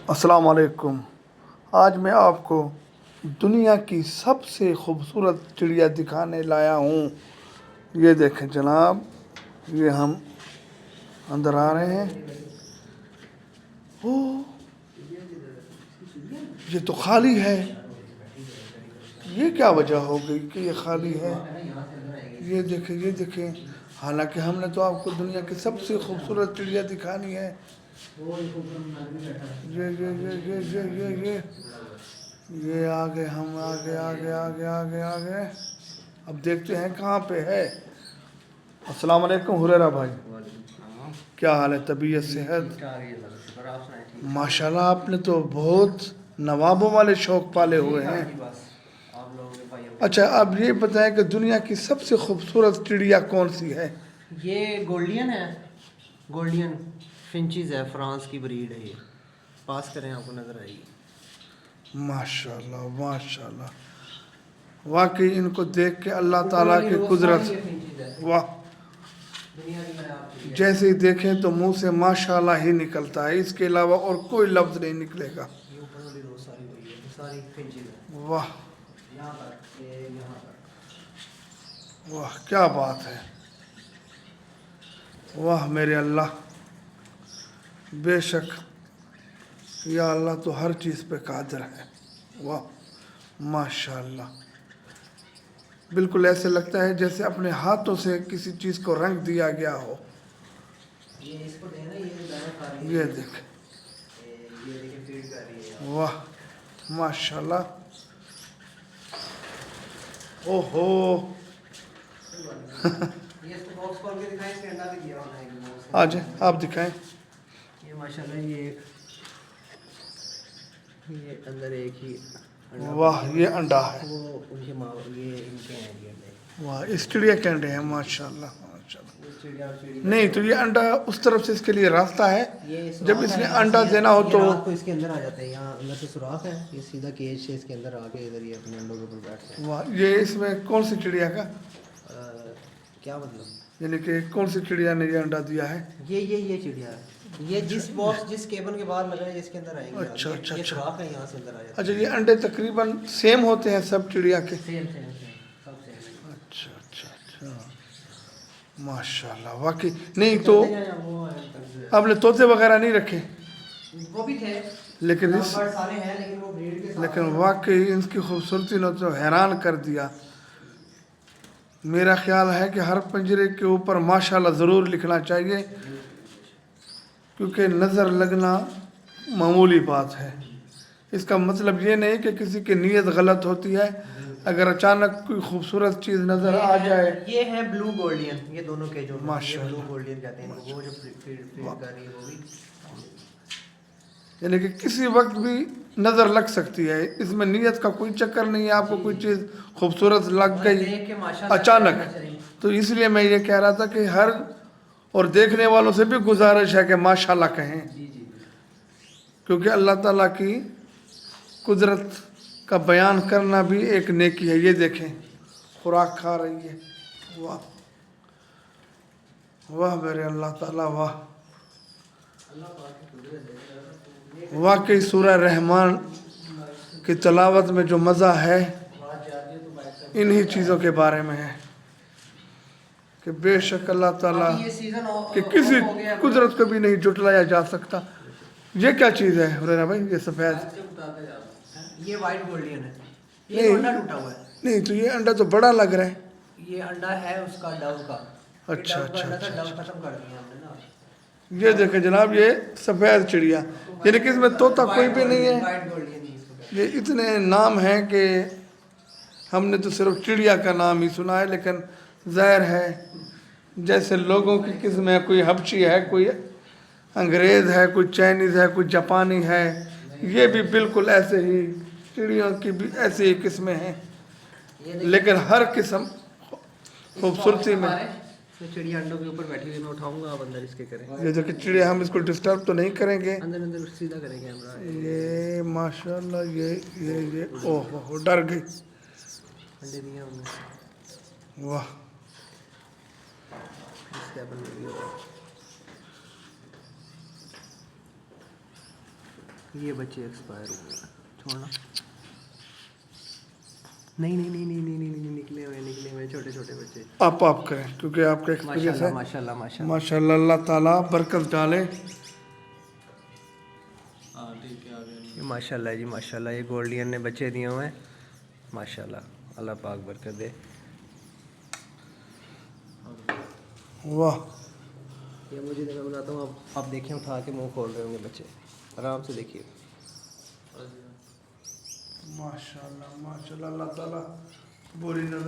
السلام علیکم۔ آج میں آپ کو دنیا کی سب سے خوبصورت چڑیا دکھانے لایا ہوں۔ یہ دیکھیں جناب، یہ ہم اندر آ رہے ہیں۔ یہ تو خالی ہے، یہ کیا وجہ ہو گئی کہ یہ خالی ہے؟ یہ دیکھیں، یہ دیکھیں، حالانکہ ہم نے تو آپ کو دنیا کی سب سے خوبصورت چڑیا دکھانی ہے۔ یہ آگے، ہم آگے آگے آگے آگے آگے اب دیکھتے ہیں کہاں پہ ہے۔ السلام علیکم حریرہ بھائی، کیا حال ہے؟ طبیعت، صحت؟ ماشاءاللہ، آپ نے تو بہت نوابوں والے شوق پالے ہوئے ہیں۔ اچھا، اب یہ بتائیں کہ دنیا کی سب سے خوبصورت چڑیا کون سی ہے؟ یہ گولڈین ہے، گولڈین فنچیز ہے، فرانس کی بریڈ ہے۔ یہ پاس کریں، آپ کو نظر آئے گی۔ ماشاءاللہ ماشاءاللہ، واقعی ان کو دیکھ کے اللہ تعالیٰ کی قدرت، واہ، جیسے ہی دیکھیں تو منہ سے ماشاءاللہ ہی نکلتا ہے، اس کے علاوہ اور کوئی لفظ نہیں نکلے گا۔ واہ واہ، کیا بات ہے، واہ میرے اللہ، بے شک یا اللہ تو ہر چیز پہ قادر ہے۔ واہ ماشاءاللہ، بالکل ایسے لگتا ہے جیسے اپنے ہاتھوں سے کسی چیز کو رنگ دیا گیا ہو۔ یہ دیکھ، واہ ماشاءاللہ، اوہو، آج آپ دکھائیں۔ یہ ماشاءاللہ یہ اندر ایک ہی، واہ یہ انڈا ہے، وہ ان کے ماں، یہ ان کے ہیں یہ انڈے۔ واہ اس چڑیا کے انڈے ہیں، ماشاءاللہ ماشاءاللہ۔ نہیں تو یہ انڈا اس طرف سے اس کے لیے راستہ ہے، جب اس نے انڈا دینا ہو تو رات کو اس کے اندر آ جاتا ہے، یہاں اندر سے سوراخ ہے، یہ سیدھا کیج سے اس کے اندر آ کے ادھر یہ اپنے انڈوں کے اوپر بیٹھتے ہیں۔ واہ، یہ اس میں کون سی چڑیا کا، کیا مطلب؟ یعنی کہ کون سی چڑیا نے یہ انڈا دیا ہے؟ یہ چڑیا ہے، یہ جس باکس جس کیبن کے باہر لگا ہے اس کے اندر آئیں گے۔ اچھا اچھا یہ اچھا سوراخ ہے، یہاں سے اندر آ جاتا ہے۔ اچھا، یہ انڈے تقریباً سیم ہوتے ہیں سب چڑیا کے؟ سیم سب سیم۔ اچھا اچھا اچھا، ماشاءاللہ، واقعی۔ نہیں تو آپ نے طوطے وغیرہ نہیں رکھے؟ وہ بھی تھے لیکن سارے ہیں، لیکن وہ بریڈ کے ساتھ، لیکن واقعی ان کی خوبصورتی نے تو حیران کر دیا۔ میرا خیال ہے کہ ہر پنجرے کے اوپر ماشاءاللہ ضرور لکھنا چاہیے، کیونکہ نظر لگنا معمولی بات ہے۔ اس کا مطلب یہ نہیں کہ کسی کی نیت غلط ہوتی ہے، اگر اچانک کوئی خوبصورت چیز نظر آ جائے۔ یہ ہے بلو گولڈین، یہ دونوں کے جو ماشاءاللہ، بلو گولڈین کہتے ہیں، وہ جو فیڈ کر رہی ہے وہ بھی، یعنی کہ کسی وقت بھی نظر لگ سکتی ہے، اس میں نیت کا کوئی چکر نہیں ہے۔ آپ کو کوئی چیز خوبصورت لگ گئی اچانک، تو اس لیے میں یہ کہہ رہا تھا کہ ہر اور دیکھنے والوں سے بھی گزارش ہے کہ ماشاءاللہ کہیں، کیونکہ اللہ تعالیٰ کی قدرت کا بیان کرنا بھی ایک نیکی ہے۔ یہ دیکھیں، خوراک کھا رہی ہے، واہ واہ میرے اللہ تعالیٰ، واہ، واقعی سورہ رحمان کی تلاوت میں جو مزہ ہے انہی چیزوں کے بارے میں ہے کہ بے شک اللہ تعالیٰ کہ کسی قدرت کو بھی نہیں جھٹلایا جا سکتا۔ یہ کیا چیز ہے حریرہ بھائی، یہ سفید؟ یہ وائٹ گولڈین ہے، یہ انڈا ٹوٹا ہوا ہے۔ نہیں تو یہ انڈا تو بڑا لگ رہا ہے۔ یہ انڈا ہے اس کا ڈو کا، اچھا اچھا اچھا، ڈو ختم کر دیا ہم نے نا۔ یہ دیکھیں جناب، یہ سفید چڑیا، یعنی کہ اس میں طوطا کوئی بھی نہیں ہے۔ وائٹ گولڈین ہی اس کو کہتے یہ اتنے نام ہیں کہ ہم نے تو صرف چڑیا کا نام ہی سنا ہے، لیکن ظاہر ہے جیسے لوگوں کی قسم ہے، کوئی حبشی ہے، کوئی انگریز ہے، کوئی چائنیز ہے، کوئی جاپانی ہے، یہ بھی بالکل ایسے ہی چڑیوں کی بھی ایسے ہی قسمیں ہیں، لیکن ہر قسم خوبصورتی میں۔ چڑیا انڈوں کے اوپر بیٹھی ہوئی، میں اٹھاؤں گا، آپ اندر اس کے کریں۔ یہ جو کہ چڑیا، ہم اس کو ڈسٹرب تو نہیں کریں گے، اندر سیدھا کریں کیمرہ۔ یہ ماشاءاللہ، یہ اوہ ڈر گئی، انڈے دیا ہم نے، واہ، اس کے اوپر لگی ہوا ہے۔ یہ بچے ایکسپائر ہو گئے, چھوڑنا. نہیں نہیں نہیں نہیں نہیں نہیں نہیں نکلے ہوئے چھوٹے چھوٹے بچے. آپ کریں کیونکہ آپ کا ایکسپیرینس ہے. ماشاء اللہ ماشاء اللہ. ماشاء اللہ, اللہ تعالیٰ برکت ڈالے. ماشاء اللہ جی ماشاء اللہ, یہ گولڈین نے بچے دیے ہوئے ہیں ماشاء اللہ, اللہ پاک برکت دے. واہ, یہ مجھے میں بتاتا ہوں, آپ دیکھیں اٹھا کے منہ کھول رہے ہوں گے بچے, آرام سے دیکھیے. ماشاء اللہ, اللہ تعالیٰ بری نظر